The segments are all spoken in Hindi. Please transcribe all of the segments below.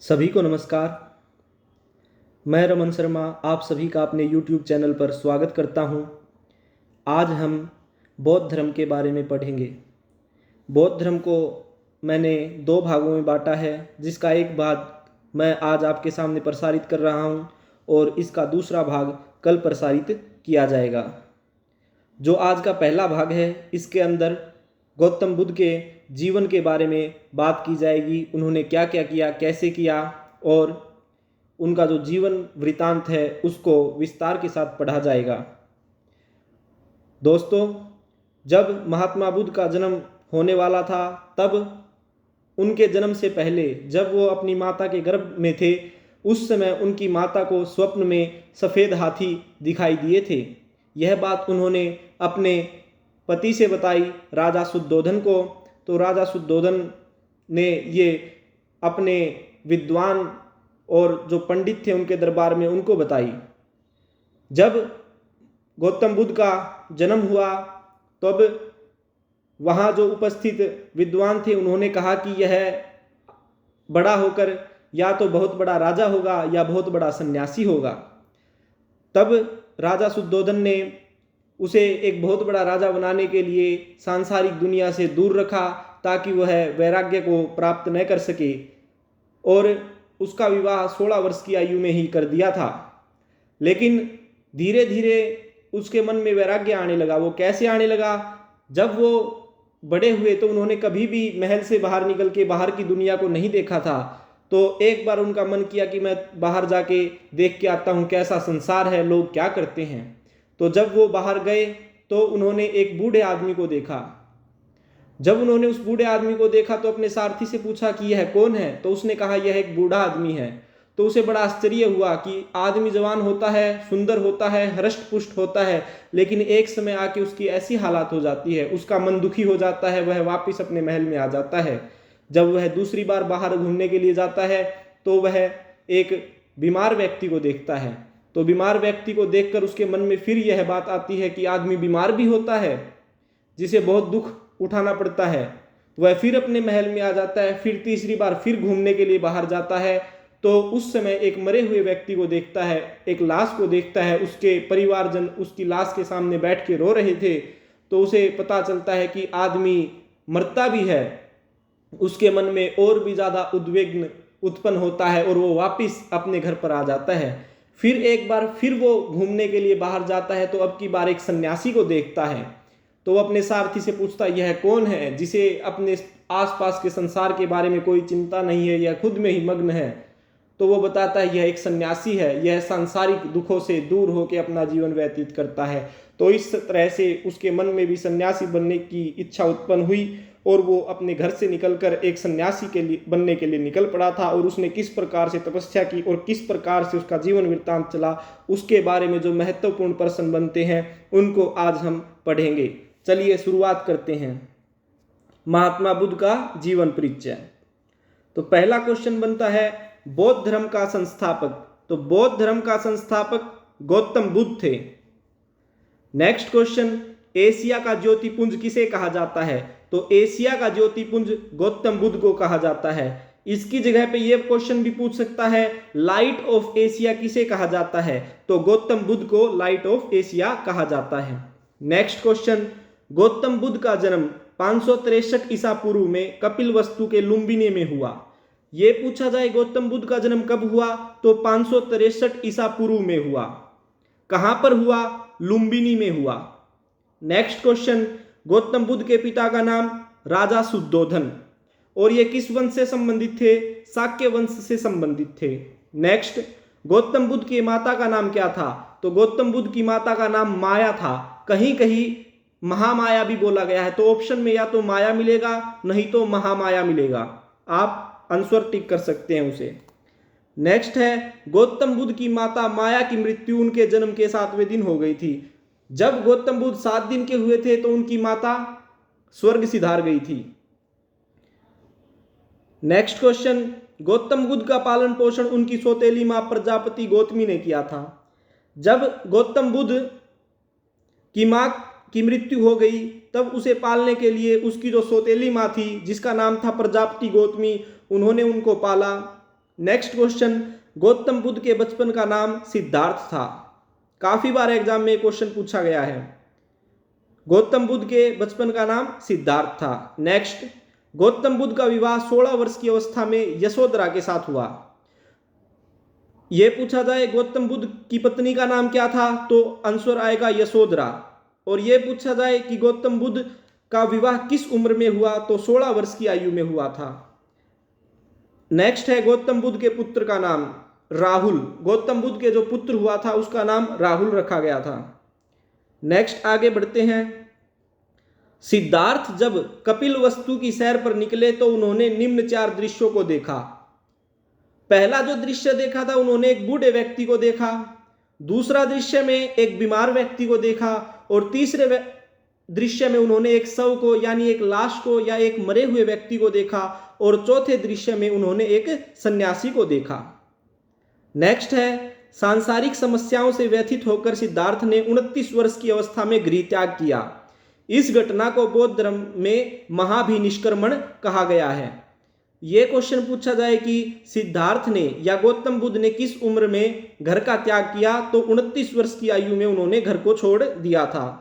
सभी को नमस्कार। मैं रमन शर्मा आप सभी का अपने YouTube चैनल पर स्वागत करता हूं। आज हम बौद्ध धर्म के बारे में पढ़ेंगे। बौद्ध धर्म को मैंने दो भागों में बांटा है, जिसका एक भाग मैं आज आपके सामने प्रसारित कर रहा हूं और इसका दूसरा भाग कल प्रसारित किया जाएगा। जो आज का पहला भाग है, इसके अंदर गौतम बुद्ध के जीवन के बारे में बात की जाएगी। उन्होंने क्या क्या किया, कैसे किया और उनका जो जीवन वृतांत है उसको विस्तार के साथ पढ़ा जाएगा। दोस्तों, जब महात्मा बुद्ध का जन्म होने वाला था, तब उनके जन्म से पहले जब वो अपनी माता के गर्भ में थे, उस समय उनकी माता को स्वप्न में सफ़ेद हाथी दिखाई दिए थे। यह बात उन्होंने अपने पति से बताई, राजा शुद्धोधन को। तो राजा शुद्धोधन ने ये अपने विद्वान और जो पंडित थे उनके दरबार में उनको बताई। जब गौतम बुद्ध का जन्म हुआ, तब वहाँ जो उपस्थित विद्वान थे उन्होंने कहा कि यह बड़ा होकर या तो बहुत बड़ा राजा होगा या बहुत बड़ा सन्यासी होगा। तब राजा शुद्धोधन ने उसे एक बहुत बड़ा राजा बनाने के लिए सांसारिक दुनिया से दूर रखा, ताकि वह वैराग्य को प्राप्त न कर सके, और उसका विवाह 16 वर्ष की आयु में ही कर दिया था। लेकिन धीरे धीरे उसके मन में वैराग्य आने लगा। वो कैसे आने लगा? जब वो बड़े हुए तो उन्होंने कभी भी महल से बाहर निकल के बाहर की दुनिया को नहीं देखा था। तो एक बार उनका मन किया कि मैं बाहर जाके देख के आता हूँ कैसा संसार है, लोग क्या करते हैं। तो जब वो बाहर गए तो उन्होंने एक बूढ़े आदमी को देखा। जब उन्होंने उस बूढ़े आदमी को देखा तो अपने सारथी से पूछा कि यह कौन है। तो उसने कहा यह एक बूढ़ा आदमी है। तो उसे बड़ा आश्चर्य हुआ कि आदमी जवान होता है, सुंदर होता है, हृष्ट पुष्ट होता है, लेकिन एक समय आके उसकी ऐसी हालत हो जाती है, उसका मन दुखी हो जाता है, वह वापस अपने महल में आ जाता है। जब वह दूसरी बार बाहर घूमने के लिए जाता है तो वह एक बीमार व्यक्ति को देखता है। तो बीमार व्यक्ति को देखकर उसके मन में फिर यह बात आती है कि आदमी बीमार भी होता है, जिसे बहुत दुख उठाना पड़ता है। वह फिर अपने महल में आ जाता है। फिर तीसरी बार फिर घूमने के लिए बाहर जाता है तो उस समय एक मरे हुए व्यक्ति को देखता है, एक लाश को देखता है। उसके परिवारजन उसकी लाश के सामने बैठ के रो रहे थे। तो उसे पता चलता है कि आदमी मरता भी है। उसके मन में और भी ज़्यादा उद्वेग उत्पन्न होता है और वो वापस अपने घर पर आ जाता है। फिर एक बार फिर वो घूमने के लिए बाहर जाता है तो अब की बार एक सन्यासी को देखता है। तो वो अपने सारथी से पूछता है यह कौन है, जिसे अपने आसपास के संसार के बारे में कोई चिंता नहीं है, यह खुद में ही मग्न है। तो वो बताता है यह एक सन्यासी है, यह सांसारिक दुखों से दूर होकर अपना जीवन व्यतीत करता है। तो इस तरह से उसके मन में भी सन्यासी बनने की इच्छा उत्पन्न हुई और वो अपने घर से निकलकर एक सन्यासी के लिए बनने के लिए निकल पड़ा था। और उसने किस प्रकार से तपस्या की और किस प्रकार से उसका जीवन वृत्तांत चला, उसके बारे में जो महत्वपूर्ण प्रश्न बनते हैं उनको आज हम पढ़ेंगे। चलिए शुरुआत करते हैं। महात्मा बुद्ध का जीवन परिचय। तो पहला क्वेश्चन बनता है बौद्ध धर्म का संस्थापक। तो बौद्ध धर्म का संस्थापक गौतम बुद्ध थे। नेक्स्ट क्वेश्चन, एशिया का ज्योतिपुंज किसे कहा जाता है? तो एशिया का ज्योतिपुंज गौतम बुद्ध को कहा जाता है। इसकी जगह पे यह क्वेश्चन भी पूछ सकता है लाइट ऑफ एशिया किसे कहा जाता है? तो गौतम बुद्ध को लाइट ऑफ एशिया कहा जाता है। नेक्स्ट क्वेश्चन, गौतम बुद्ध का जन्म 563 ईसा पूर्व में कपिलवस्तु के लुम्बिनी में हुआ। ये पूछा जाए गौतम बुद्ध का जन्म कब हुआ? तो 563 ईसा पूर्व में हुआ। कहां पर हुआ? लुम्बिनी में हुआ। नेक्स्ट क्वेश्चन, गौतम बुद्ध के पिता का नाम राजा शुद्धोधन, और ये किस वंश से संबंधित थे? शाक्य वंश से संबंधित थे। नेक्स्ट, गौतम बुद्ध की माता का नाम क्या था? तो गौतम बुद्ध की माता का नाम माया था। कहीं कहीं महामाया भी बोला गया है। तो ऑप्शन में या तो माया मिलेगा, नहीं तो महामाया मिलेगा। आप आंसर टिक कर सकते हैं उसे। नेक्स्ट है, गौतम बुद्ध की माता माया की मृत्यु उनके जन्म के 7वें दिन हो गई थी। जब गौतम बुद्ध 7 दिन के हुए थे तो उनकी माता स्वर्ग सिधार गई थी। नेक्स्ट क्वेश्चन, गौतम बुद्ध का पालन पोषण उनकी सौतेली मां प्रजापति गौतमी ने किया था। जब गौतम बुद्ध की मां की मृत्यु हो गई तब उसे पालने के लिए उसकी जो सौतेली मां थी जिसका नाम था प्रजापति गौतमी, उन्होंने उनको पाला। नेक्स्ट क्वेश्चन, गौतम बुद्ध के बचपन का नाम सिद्धार्थ था। काफी बार एग्जाम में क्वेश्चन पूछा गया है। गौतम बुद्ध के बचपन का नाम सिद्धार्थ था। नेक्स्ट, गौतम बुद्ध का विवाह 16 वर्ष की अवस्था में यशोधरा के साथ हुआ। यह पूछा जाए गौतम बुद्ध की पत्नी का नाम क्या था, तो आंसर आएगा यशोधरा। और यह पूछा जाए कि गौतम बुद्ध का विवाह किस उम्र में हुआ, तो 16 वर्ष की आयु में हुआ था। नेक्स्ट है, गौतम बुद्ध के पुत्र का नाम राहुल। गौतम बुद्ध के जो पुत्र हुआ था उसका नाम राहुल रखा गया था। नेक्स्ट आगे बढ़ते हैं। सिद्धार्थ जब कपिल वस्तु की सैर पर निकले तो उन्होंने निम्न 4 दृश्यों को देखा। पहला जो दृश्य देखा था, उन्होंने एक बूढ़े व्यक्ति को देखा। दूसरा दृश्य में एक बीमार व्यक्ति को देखा। और तीसरे दृश्य में उन्होंने एक शव को यानी एक लाश को या एक मरे हुए व्यक्ति को देखा। और चौथे दृश्य में उन्होंने एक सन्यासी को देखा। नेक्स्ट है, सांसारिक समस्याओं से व्यथित होकर सिद्धार्थ ने 29 वर्ष की अवस्था में गृह त्याग किया। इस घटना को बौद्ध धर्म में महाभिनिष्क्रमण कहा गया है। यह क्वेश्चन पूछा जाए कि सिद्धार्थ ने या गौतम बुद्ध ने किस उम्र में घर का त्याग किया, तो 29 वर्ष की आयु में उन्होंने घर को छोड़ दिया था।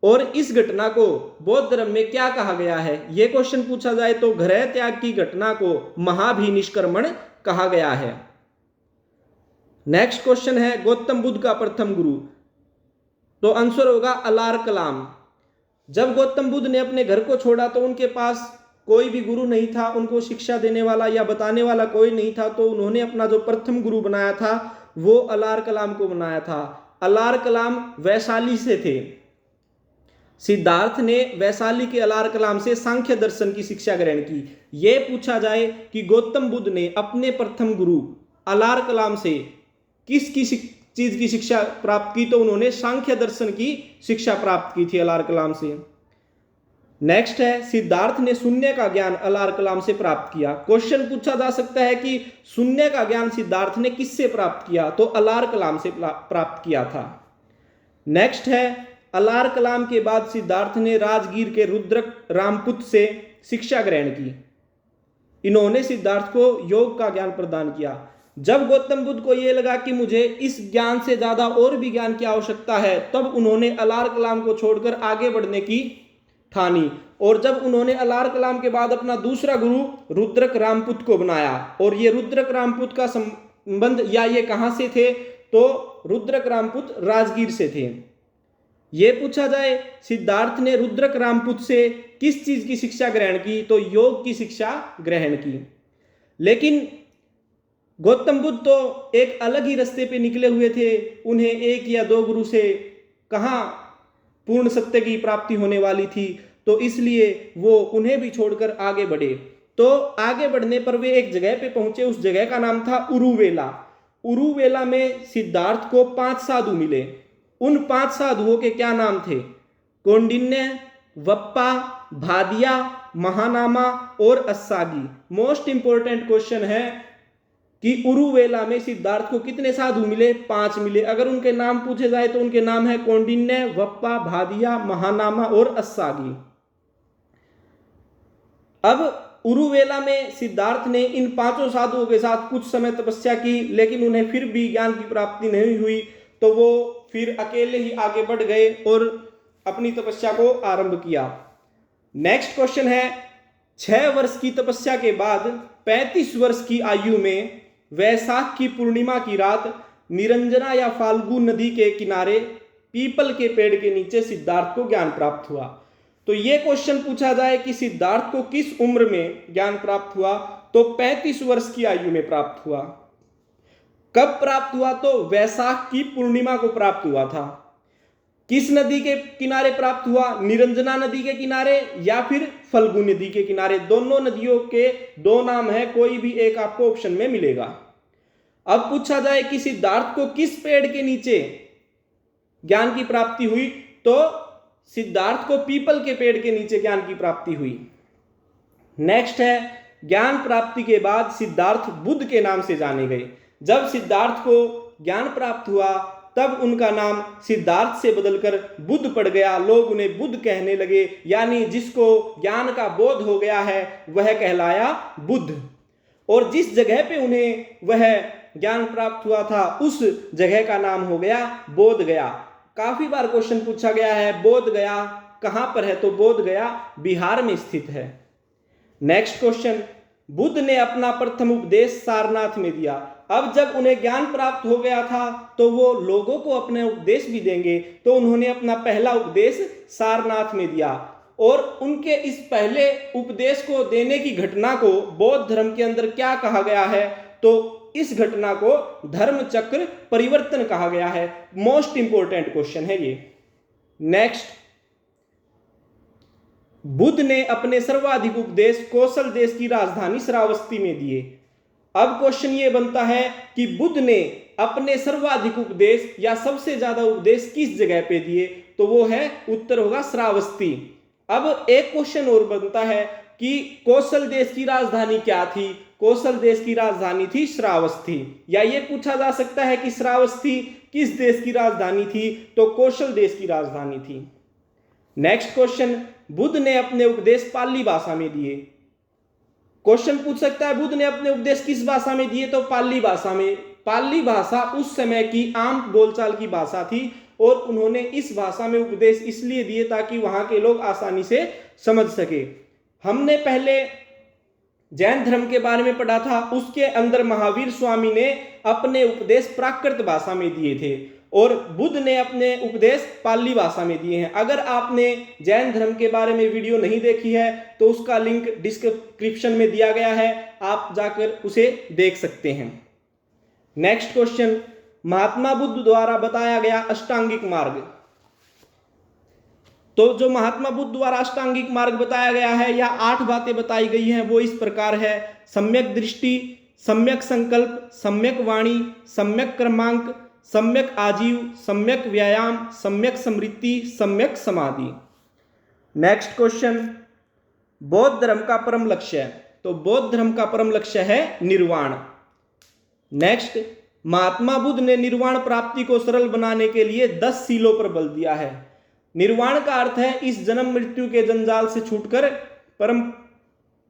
और इस घटना को बौद्ध धर्म में क्या कहा गया है, यह क्वेश्चन पूछा जाए तो गृह त्याग की घटना को महाभिनिष्क्रमण कहा गया है। नेक्स्ट क्वेश्चन है, गौतम बुद्ध का प्रथम गुरु, तो आंसर होगा अलार कलाम। जब गौतम बुद्ध ने अपने घर को छोड़ा तो उनके पास कोई भी गुरु नहीं था, उनको शिक्षा देने वाला या बताने वाला कोई नहीं था। तो उन्होंने अपना जो प्रथम गुरु बनाया था वो अलार कलाम को बनाया था। अलार कलाम वैशाली से थे। सिद्धार्थ ने वैशाली के अलार कलाम से सांख्य दर्शन की शिक्षा ग्रहण की। यह पूछा जाए कि गौतम बुद्ध ने अपने प्रथम गुरु अलार कलाम से किस चीज की शिक्षा प्राप्त की, तो उन्होंने सांख्य दर्शन की शिक्षा प्राप्त की थी अलार कलाम से। नेक्स्ट है, सिद्धार्थ ने शून्य का ज्ञान अलार कलाम से प्राप्त किया। क्वेश्चन पूछा जा सकता है कि शून्य का ज्ञान सिद्धार्थ ने किससे प्राप्त किया, तो अलार कलाम से प्राप्त किया था। नेक्स्ट है, अलार कलाम के बाद सिद्धार्थ ने राजगीर के रुद्रक रामपुत से शिक्षा ग्रहण की। इन्होंने सिद्धार्थ को योग का ज्ञान प्रदान किया। जब गौतम बुद्ध को यह लगा कि मुझे इस ज्ञान से ज्यादा और भी ज्ञान की आवश्यकता है, तब उन्होंने अलार कलाम को छोड़कर आगे बढ़ने की ठानी। और जब उन्होंने अलार कलाम के बाद अपना दूसरा गुरु रुद्रक रामपुत को बनाया। और ये रुद्रक रामपुत का संबंध या ये कहां से थे, तो रुद्रक रामपुत राजगीर से थे। ये पूछा जाए सिद्धार्थ ने रुद्रक रामपुत से किस चीज की शिक्षा ग्रहण की, तो योग की शिक्षा ग्रहण की। लेकिन गौतम बुद्ध तो एक अलग ही रास्ते पे निकले हुए थे। उन्हें 1 या 2 गुरु से कहां पूर्ण सत्य की प्राप्ति होने वाली थी, तो इसलिए वो उन्हें भी छोड़कर आगे बढ़े। तो आगे बढ़ने पर वे एक जगह पे पहुंचे। उस जगह का नाम था उरुवेला। उरुवेला में सिद्धार्थ को 5 साधु मिले। उन 5 साधुओं के क्या नाम थे, कौंडिन्य, वप्पा, भादिया, महानामा और अस्सागी। मोस्ट इंपोर्टेंट क्वेश्चन है कि उरुवेला में सिद्धार्थ को कितने साधु मिले, 5 मिले। अगर उनके नाम पूछे जाए तो उनके नाम है कौंडिन्य, वप्पा, भादिया, महानामा और अस्सागी। अब उरुवेला में सिद्धार्थ ने इन 5 साधुओं के साथ कुछ समय तपस्या की, लेकिन उन्हें फिर भी ज्ञान की प्राप्ति नहीं हुई। तो वो फिर अकेले ही आगे बढ़ गए और अपनी तपस्या को आरंभ किया। नेक्स्ट क्वेश्चन है, 6 वर्ष की तपस्या के बाद 35 वर्ष की आयु में वैशाख की पूर्णिमा की रात निरंजना या फाल्गु नदी के किनारे पीपल के पेड़ के नीचे सिद्धार्थ को ज्ञान प्राप्त हुआ। तो यह क्वेश्चन पूछा जाए कि सिद्धार्थ को किस उम्र में ज्ञान प्राप्त हुआ, तो 35 वर्ष की आयु में प्राप्त हुआ। कब प्राप्त हुआ, तो वैशाख की पूर्णिमा को प्राप्त हुआ था। किस नदी के किनारे प्राप्त हुआ, निरंजना नदी के किनारे या फिर फल्गु नदी के किनारे। दोनों नदियों के 2 नाम है, कोई भी एक आपको ऑप्शन में मिलेगा। अब पूछा जाए कि सिद्धार्थ को किस पेड़ के नीचे ज्ञान की प्राप्ति हुई, तो सिद्धार्थ को पीपल के पेड़ के नीचे ज्ञान की प्राप्ति हुई। नेक्स्ट है, ज्ञान प्राप्ति के बाद सिद्धार्थ बुद्ध के नाम से जाने गए। जब सिद्धार्थ को ज्ञान प्राप्त हुआ तब उनका नाम सिद्धार्थ से बदलकर बुद्ध पड़ गया। लोग उन्हें बुद्ध कहने लगे, यानी जिसको ज्ञान का बोध हो गया है वह कहलाया बुद्ध। और जिस जगह पे उन्हें वह ज्ञान प्राप्त हुआ था उस जगह का नाम हो गया बोध गया। काफी बार क्वेश्चन पूछा गया है बोध गया कहां पर है, तो बोध गया बिहार में स्थित है। नेक्स्ट क्वेश्चन, बुद्ध ने अपना प्रथम उपदेश सारनाथ में दिया। अब जब उन्हें ज्ञान प्राप्त हो गया था तो वो लोगों को अपने उपदेश भी देंगे, तो उन्होंने अपना पहला उपदेश सारनाथ में दिया। और उनके इस पहले उपदेश को देने की घटना को बौद्ध धर्म के अंदर क्या कहा गया है, तो इस घटना को धर्म चक्र परिवर्तन कहा गया है। मोस्ट इंपोर्टेंट क्वेश्चन है ये। नेक्स्ट, बुद्ध ने अपने सर्वाधिक उपदेश कौशल देश की राजधानी श्रावस्ती में दिए। अब क्वेश्चन ये बनता है कि बुद्ध ने अपने सर्वाधिक उपदेश या सबसे ज्यादा उपदेश किस जगह पे दिए, तो वो है उत्तर होगा श्रावस्ती। अब एक क्वेश्चन और बनता है कि कौशल देश की राजधानी क्या थी, कौशल देश की राजधानी थी श्रावस्ती। या ये पूछा जा सकता है कि श्रावस्ती किस देश की राजधानी थी, तो कौशल देश की राजधानी थी। नेक्स्ट क्वेश्चन, बुद्ध ने अपने उपदेश पाली भाषा में दिए। क्वेश्चन पूछ सकता है बुद्ध ने अपने उपदेश किस भाषा में दिए, तो पाली भाषा में। पाली भाषा उस समय की आम बोलचाल की भाषा थी और उन्होंने इस भाषा में उपदेश इसलिए दिए ताकि वहां के लोग आसानी से समझ सके। हमने पहले जैन धर्म के बारे में पढ़ा था, उसके अंदर महावीर स्वामी ने अपने उपदेश प्राकृत भाषा में दिए थे और बुद्ध ने अपने उपदेश पाली भाषा में दिए हैं। अगर आपने जैन धर्म के बारे में वीडियो नहीं देखी है तो उसका लिंक डिस्क्रिप्शन में दिया गया है, आप जाकर उसे देख सकते हैं। नेक्स्ट क्वेश्चन, महात्मा बुद्ध द्वारा बताया गया अष्टांगिक मार्ग। तो जो महात्मा बुद्ध द्वारा अष्टांगिक मार्ग बताया गया है या 8 बातें बताई गई हैं वो इस प्रकार है: सम्यक दृष्टि, सम्यक संकल्प, सम्यक वाणी, सम्यक कर्मांक, सम्यक आजीव, सम्यक व्यायाम, सम्यक समृद्धि, सम्यक समाधि। नेक्स्ट क्वेश्चन, बौद्ध धर्म का परम लक्ष्य। तो बौद्ध धर्म का परम लक्ष्य है निर्वाण। नेक्स्ट, महात्मा बुद्ध ने निर्वाण प्राप्ति को सरल बनाने के लिए 10 सीलों पर बल दिया है। निर्वाण का अर्थ है इस जन्म मृत्यु के जंजाल से छूटकर परम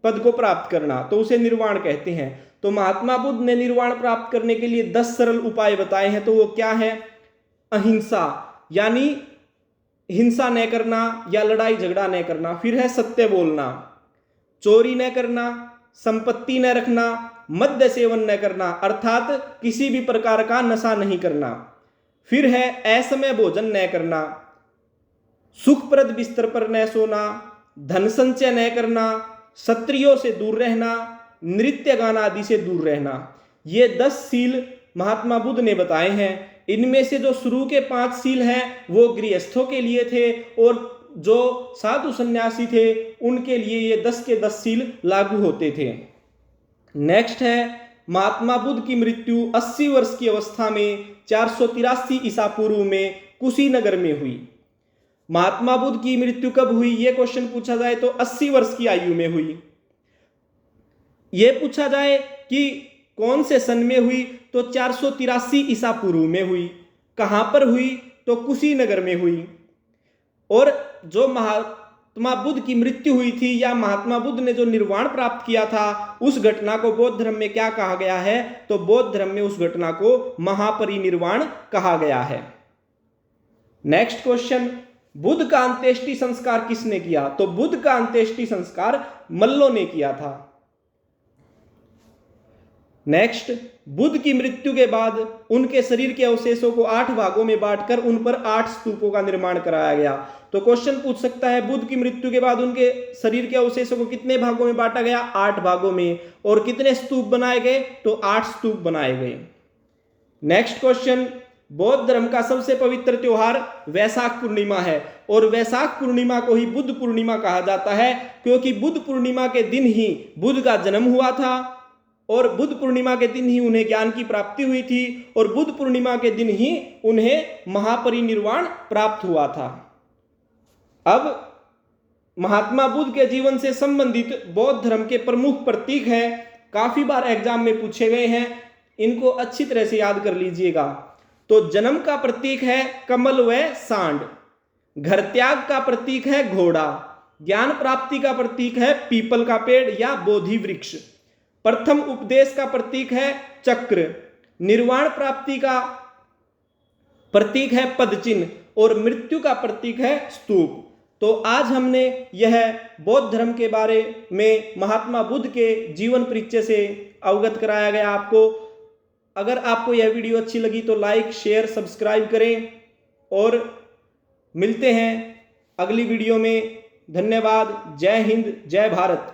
पद को प्राप्त करना, तो उसे निर्वाण कहते हैं। तो महात्मा बुद्ध ने निर्वाण प्राप्त करने के लिए 10 सरल उपाय बताए हैं, तो वो क्या है? अहिंसा यानी हिंसा न करना या लड़ाई झगड़ा न करना। फिर है सत्य बोलना, चोरी न करना, संपत्ति न रखना, मद्य सेवन न करना अर्थात किसी भी प्रकार का नशा नहीं करना। फिर है असमय भोजन न करना, सुखप्रद बिस्तर पर न सोना, धन संचय न करना, क्षत्रियों से दूर रहना, नृत्य गाना आदि से दूर रहना। ये 10 सील महात्मा बुद्ध ने बताए हैं। इनमें से जो शुरू के 5 सील हैं वो गृहस्थों के लिए थे और जो साधु सन्यासी थे उनके लिए ये 10 के 10 सील लागू होते थे। नेक्स्ट है, महात्मा बुद्ध की मृत्यु 80 वर्ष की अवस्था में 483 ईसा पूर्व में कुशीनगर में हुई। महात्मा बुद्ध की मृत्यु कब हुई ये क्वेश्चन पूछा जाए तो 80 वर्ष की आयु में हुई। ये पूछा जाए कि कौन से सन में हुई तो 483 ईसा पूर्व में हुई। कहां पर हुई तो कुशीनगर में हुई। और जो महात्मा बुद्ध की मृत्यु हुई थी या महात्मा बुद्ध ने जो निर्वाण प्राप्त किया था उस घटना को बौद्ध धर्म में क्या कहा गया है? तो बौद्ध धर्म में उस घटना को महापरिनिर्वाण कहा गया है। नेक्स्ट क्वेश्चन, बुद्ध का अंत्येष्टि संस्कार किसने किया? तो बुद्ध का अंत्येष्टि संस्कार मल्लों ने किया था। नेक्स्ट, बुद्ध की मृत्यु के बाद उनके शरीर के अवशेषों को 8 भागों में बांटकर उन पर 8 स्तूपों का निर्माण कराया गया। तो क्वेश्चन पूछ सकता है बुद्ध की मृत्यु के बाद उनके शरीर के अवशेषों को कितने भागों में बांटा गया? 8 भागों में। और कितने स्तूप बनाए गए? तो 8 स्तूप बनाए गए। नेक्स्ट क्वेश्चन, बौद्ध धर्म का सबसे पवित्र त्योहार वैशाख पूर्णिमा है और वैशाख पूर्णिमा को ही बुद्ध पूर्णिमा कहा जाता है क्योंकि बुद्ध पूर्णिमा के दिन ही बुद्ध का जन्म हुआ था और बुद्ध पूर्णिमा के दिन ही उन्हें ज्ञान की प्राप्ति हुई थी और बुद्ध पूर्णिमा के दिन ही उन्हें महापरिनिर्वाण प्राप्त हुआ था। अब महात्मा बुद्ध के जीवन से संबंधित बौद्ध धर्म के प्रमुख प्रतीक हैं, काफी बार एग्जाम में पूछे गए हैं, इनको अच्छी तरह से याद कर लीजिएगा। तो जन्म का प्रतीक है कमल व सांड, घर त्याग का प्रतीक है घोड़ा, ज्ञान प्राप्ति का प्रतीक है पीपल का पेड़ या बोधि वृक्ष, प्रथम उपदेश का प्रतीक है चक्र, निर्वाण प्राप्ति का प्रतीक है पदचिन्ह और मृत्यु का प्रतीक है स्तूप। तो आज हमने यह बौद्ध धर्म के बारे में महात्मा बुद्ध के जीवन परिचय से अवगत कराया गया आपको। अगर आपको यह वीडियो अच्छी लगी तो लाइक, शेयर, सब्सक्राइब करें और मिलते हैं अगली वीडियो में। धन्यवाद। जय हिंद, जय भारत।